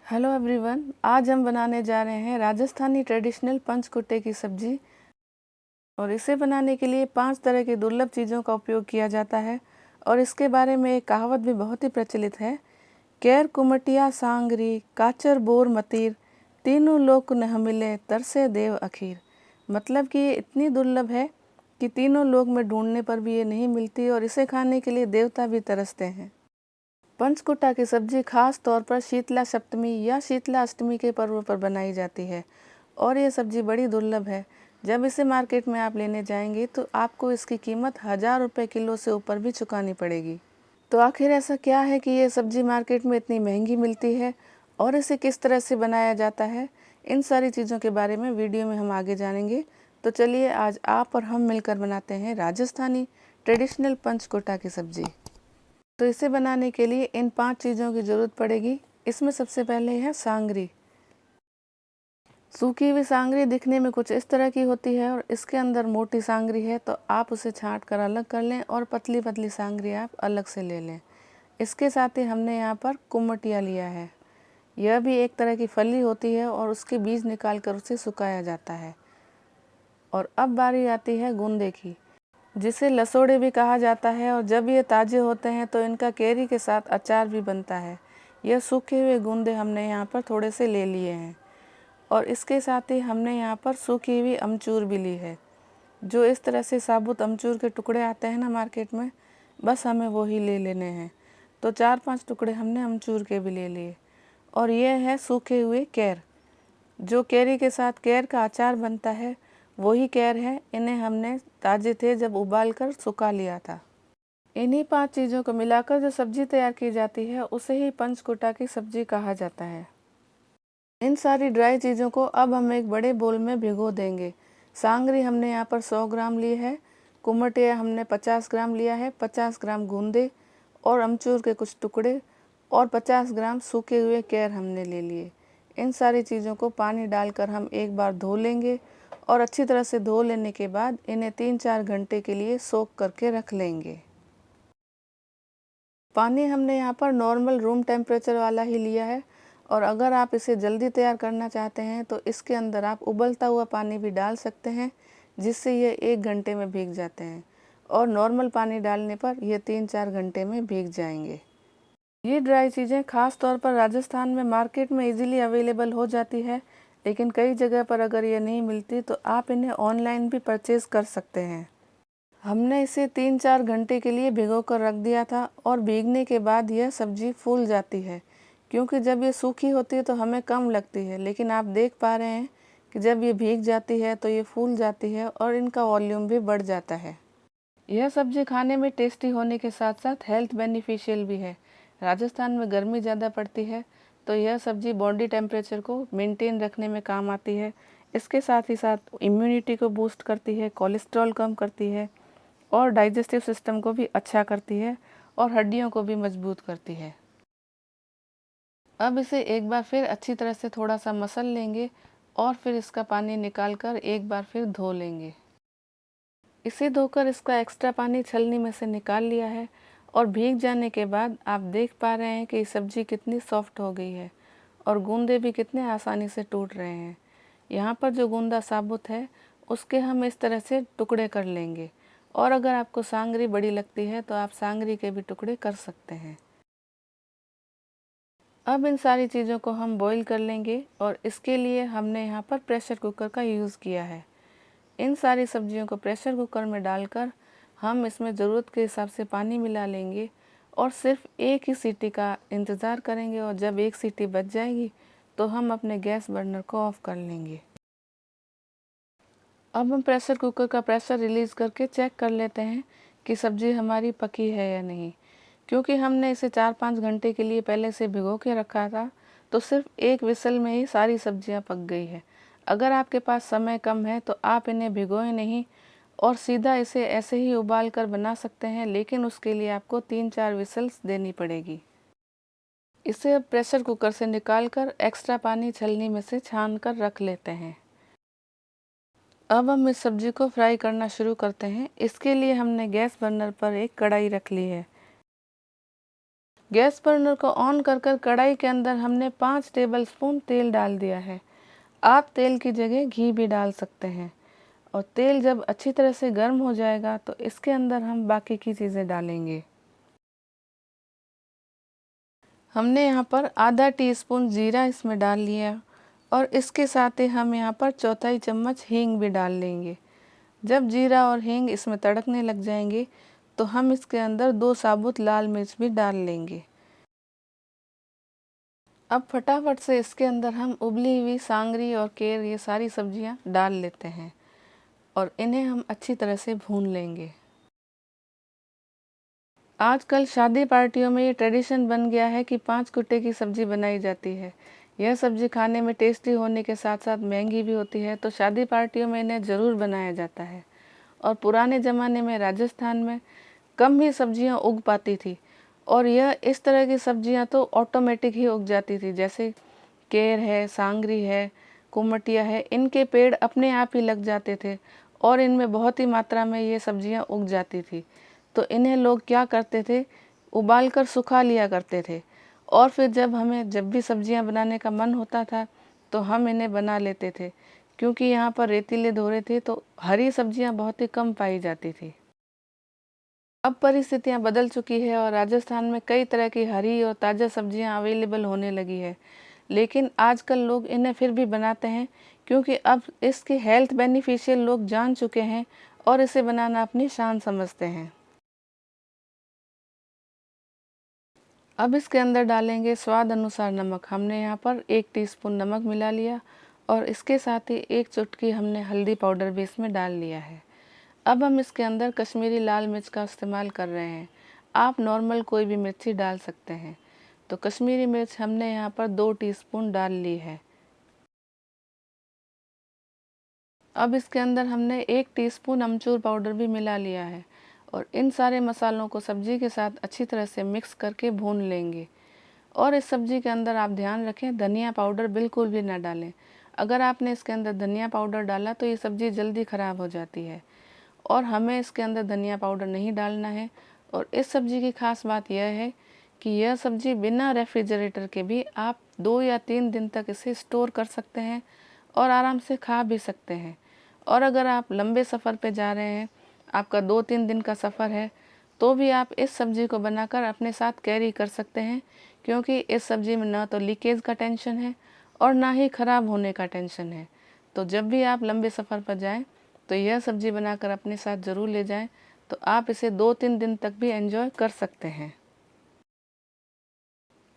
Hello everyone, आज हम बनाने जा रहे हैं राजस्थानी ट्रेडिशनल पंचकुटे की सब्जी। और इसे बनाने के लिए 5 तरह की दुर्लभ चीज़ों का उपयोग किया जाता है। और इसके बारे में एक कहावत भी बहुत ही प्रचलित है, केर कुमटिया सांगरी काचर बोर मतीर, तीनों लोक न मिले तरसे देव अखीर। मतलब कि ये इतनी दुर्लभ है कि तीनों लोक में ढूंढने पर भी ये नहीं मिलती और इसे खाने के लिए देवता भी तरसते हैं। पंचकुटा की सब्जी खास तौर पर शीतला सप्तमी या शीतला अष्टमी के पर्व पर बनाई जाती है और ये सब्जी बड़ी दुर्लभ है। जब इसे मार्केट में आप लेने जाएंगे तो आपको इसकी कीमत 1000 रुपये किलो से ऊपर भी चुकानी पड़ेगी। तो आखिर ऐसा क्या है कि ये सब्जी मार्केट में इतनी महंगी मिलती है और इसे किस तरह से बनाया जाता है, इन सारी चीज़ों के बारे में वीडियो में हम आगे जानेंगे। तो चलिए आज आप और हम मिलकर बनाते हैं राजस्थानी ट्रेडिशनल पंचकुटा की सब्जी। तो इसे बनाने के लिए इन 5 चीज़ों की ज़रूरत पड़ेगी। इसमें सबसे पहले है सांगरी। सूखी हुई सांगरी दिखने में कुछ इस तरह की होती है और इसके अंदर मोटी सांगरी है तो आप उसे छांट कर अलग कर लें और पतली पतली सांगरी आप अलग से ले लें। इसके साथ ही हमने यहाँ पर कुमटिया लिया है। यह भी एक तरह की फली होती है और उसके बीज निकाल कर उसे सुखाया जाता है। और अब बारी आती है गुंदे की, जिसे लसोड़े भी कहा जाता है। और जब ये ताज़े होते हैं तो इनका कैरी के साथ अचार भी बनता है। यह सूखे हुए गूंदे हमने यहाँ पर थोड़े से ले लिए हैं और इसके साथ ही हमने यहाँ पर सूखी हुई अमचूर भी ली है। जो इस तरह से साबुत अमचूर के टुकड़े आते हैं ना मार्केट में, बस हमें वो ही ले लेने हैं। तो 4-5 टुकड़े हमने अमचूर के भी ले लिए। और यह है सूखे हुए कैर, जो कैरी के साथ कैर का अचार बनता है वही कैर है। इन्हें हमने ताज़े थे जब उबाल कर सुखा लिया था। इन्हीं 5 चीज़ों को मिलाकर जो सब्जी तैयार की जाती है उसे ही पंचकुटा की सब्जी कहा जाता है। इन सारी ड्राई चीज़ों को अब हम एक बड़े बोल में भिगो देंगे। सांगरी हमने यहाँ पर 100 ग्राम ली है, कुमटिया हमने 50 ग्राम लिया है, 50 ग्राम गूंदे और अमचूर के कुछ टुकड़े और 50 ग्राम सूखे हुए कैर हमने ले लिए। इन सारी चीज़ों को पानी डालकर हम एक बार धो लेंगे और अच्छी तरह से धो लेने के बाद इन्हें 3-4 घंटे के लिए सोक करके रख लेंगे। पानी हमने यहाँ पर नॉर्मल रूम टेम्परेचर वाला ही लिया है। और अगर आप इसे जल्दी तैयार करना चाहते हैं तो इसके अंदर आप उबलता हुआ पानी भी डाल सकते हैं, जिससे ये 1 घंटे में भीग जाते हैं। और नॉर्मल पानी डालने पर ये 3-4 घंटे में भीग जाएंगे। ये ड्राई चीज़ें ख़ास तौर पर राजस्थान में मार्केट में इजीली अवेलेबल हो जाती है, लेकिन कई जगह पर अगर ये नहीं मिलती तो आप इन्हें ऑनलाइन भी परचेज़ कर सकते हैं। हमने इसे 3-4 घंटे के लिए भिगो कर रख दिया था और भीगने के बाद यह सब्ज़ी फूल जाती है, क्योंकि जब ये सूखी होती है तो हमें कम लगती है, लेकिन आप देख पा रहे हैं कि जब ये भीग जाती है तो ये फूल जाती है और इनका वॉल्यूम भी बढ़ जाता है। यह सब्ज़ी खाने में टेस्टी होने के साथ साथ हेल्थ बेनिफिशियल भी है। राजस्थान में गर्मी ज़्यादा पड़ती है तो यह सब्ज़ी बॉडी टेम्परेचर को मेंटेन रखने में काम आती है। इसके साथ ही साथ इम्यूनिटी को बूस्ट करती है, कोलेस्ट्रॉल कम करती है और डाइजेस्टिव सिस्टम को भी अच्छा करती है और हड्डियों को भी मजबूत करती है। अब इसे एक बार फिर अच्छी तरह से थोड़ा सा मसल लेंगे और फिर इसका पानी निकाल कर एक बार फिर धो लेंगे। इसे धोकर इसका एक्स्ट्रा पानी छलनी में से निकाल लिया है और भीग जाने के बाद आप देख पा रहे हैं कि सब्ज़ी कितनी सॉफ्ट हो गई है और गूंदे भी कितने आसानी से टूट रहे हैं। यहाँ पर जो गूंदा साबुत है उसके हम इस तरह से टुकड़े कर लेंगे। और अगर आपको सांगरी बड़ी लगती है तो आप सांगरी के भी टुकड़े कर सकते हैं। अब इन सारी चीज़ों को हम बॉईल कर लेंगे और इसके लिए हमने यहाँ पर प्रेशर कुकर का यूज़ किया है। इन सारी सब्जियों को प्रेशर कुकर में डालकर हम इसमें ज़रूरत के हिसाब से पानी मिला लेंगे और सिर्फ एक ही सीटी का इंतज़ार करेंगे। और जब एक सीटी बच जाएगी तो हम अपने गैस बर्नर को ऑफ़ कर लेंगे। अब हम प्रेशर कुकर का प्रेशर रिलीज़ करके चेक कर लेते हैं कि सब्ज़ी हमारी पकी है या नहीं। क्योंकि हमने इसे 4-5 घंटे के लिए पहले से भिगो के रखा था तो सिर्फ एक विसल में ही सारी सब्जियां पक गई है। अगर आपके पास समय कम है तो आप इन्हें भिगोए नहीं और सीधा इसे ऐसे ही उबाल कर बना सकते हैं, लेकिन उसके लिए आपको 3-4 विसल्स देनी पड़ेगी। इसे अब प्रेशर कुकर से निकाल कर एक्स्ट्रा पानी छलनी में से छान कर रख लेते हैं। अब हम इस सब्जी को फ्राई करना शुरू करते हैं। इसके लिए हमने गैस बर्नर पर एक कढ़ाई रख ली है। गैस बर्नर को ऑन कर कर कढ़ाई के अंदर हमने 5 टेबलस्पून तेल डाल दिया है। आप तेल की जगह घी भी डाल सकते हैं। और तेल जब अच्छी तरह से गर्म हो जाएगा तो इसके अंदर हम बाकी की चीज़ें डालेंगे। हमने यहाँ पर आधा टीस्पून जीरा इसमें डाल लिया और इसके साथ ही हम यहाँ पर चौथाई चम्मच हींग भी डाल लेंगे। जब जीरा और हींग इसमें तड़कने लग जाएंगे तो हम इसके अंदर 2 साबुत लाल मिर्च भी डाल लेंगे। अब फटाफट से इसके अंदर हम उबली हुई सांगरी और केर ये सारी सब्जियाँ डाल लेते हैं और इन्हें हम अच्छी तरह से भून लेंगे। आजकल शादी पार्टियों में ये ट्रेडिशन बन गया है कि 5 कुट्टे की सब्ज़ी बनाई जाती है। यह सब्ज़ी खाने में टेस्टी होने के साथ साथ महंगी भी होती है, तो शादी पार्टियों में इन्हें ज़रूर बनाया जाता है। और पुराने ज़माने में राजस्थान में कम ही सब्जियां उग पाती थी और यह इस तरह की सब्जियां तो ऑटोमेटिक ही उग जाती थी, जैसे केर है, सांगरी है, कुमटिया है, इनके पेड़ अपने आप ही लग जाते थे और इनमें बहुत ही मात्रा में ये सब्जियां उग जाती थी। तो इन्हें लोग क्या करते थे, उबाल कर सुखा लिया करते थे और फिर जब भी सब्जियां बनाने का मन होता था तो हम इन्हें बना लेते थे, क्योंकि यहाँ पर रेतीले धोरे थे तो हरी सब्जियां बहुत ही कम पाई जाती थी। अब परिस्थितियां बदल चुकी है और राजस्थान में कई तरह की हरी और ताज़ा सब्जियां अवेलेबल होने लगी है, लेकिन आजकल लोग इन्हें फिर भी बनाते हैं क्योंकि अब इसके हेल्थ बेनिफिशियल लोग जान चुके हैं और इसे बनाना अपनी शान समझते हैं। अब इसके अंदर डालेंगे स्वाद अनुसार नमक। हमने यहाँ पर 1 टीस्पून नमक मिला लिया और इसके साथ ही 1 चुटकी हमने हल्दी पाउडर भी इसमें डाल लिया है। अब हम इसके अंदर कश्मीरी लाल मिर्च का इस्तेमाल कर रहे हैं। आप नॉर्मल कोई भी मिर्ची डाल सकते हैं। तो कश्मीरी मिर्च हमने यहाँ पर 2 टीस्पून डाल ली है। अब इसके अंदर हमने 1 टीस्पून अमचूर पाउडर भी मिला लिया है और इन सारे मसालों को सब्जी के साथ अच्छी तरह से मिक्स करके भून लेंगे। और इस सब्जी के अंदर आप ध्यान रखें, धनिया पाउडर बिल्कुल भी ना डालें। अगर आपने इसके अंदर धनिया पाउडर डाला तो ये सब्ज़ी जल्दी ख़राब हो जाती है और हमें इसके अंदर धनिया पाउडर नहीं डालना है। और इस सब्ज़ी की ख़ास बात यह है कि यह सब्ज़ी बिना रेफ्रिजरेटर के भी आप 2 या 3 दिन तक इसे स्टोर कर सकते हैं और आराम से खा भी सकते हैं। और अगर आप लंबे सफ़र पे जा रहे हैं, आपका 2-3 दिन का सफ़र है, तो भी आप इस सब्ज़ी को बनाकर अपने साथ कैरी कर सकते हैं, क्योंकि इस सब्ज़ी में ना तो लीकेज का टेंशन है और ना ही ख़राब होने का टेंशन है। तो जब भी आप लंबे सफ़र पर जाएं तो यह सब्ज़ी बनाकर अपने साथ ज़रूर ले जाएं, तो आप इसे 2-3 दिन तक भी एंजॉय कर सकते हैं।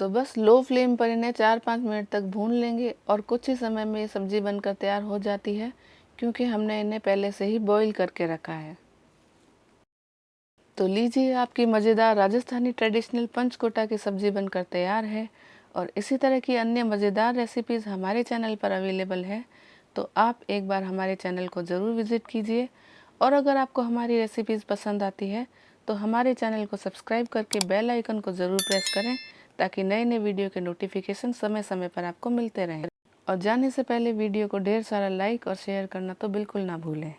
तो बस लो फ्लेम पर इन्हें 4-5 मिनट तक भून लेंगे और कुछ ही समय में ये सब्ज़ी बनकर तैयार हो जाती है, क्योंकि हमने इन्हें पहले से ही बॉईल करके रखा है। तो लीजिए, आपकी मज़ेदार राजस्थानी ट्रेडिशनल पंचकोटा की सब्ज़ी बनकर तैयार है। और इसी तरह की अन्य मज़ेदार रेसिपीज़ हमारे चैनल पर अवेलेबल है, तो आप एक बार हमारे चैनल को ज़रूर विज़िट कीजिए। और अगर आपको हमारी रेसिपीज़ पसंद आती है तो हमारे चैनल को सब्सक्राइब करके बेल आइकन को ज़रूर प्रेस करें, ताकि नए नए वीडियो के नोटिफिकेशन समय समय पर आपको मिलते रहें। और जाने से पहले वीडियो को ढेर सारा लाइक और शेयर करना तो बिल्कुल ना भूलें।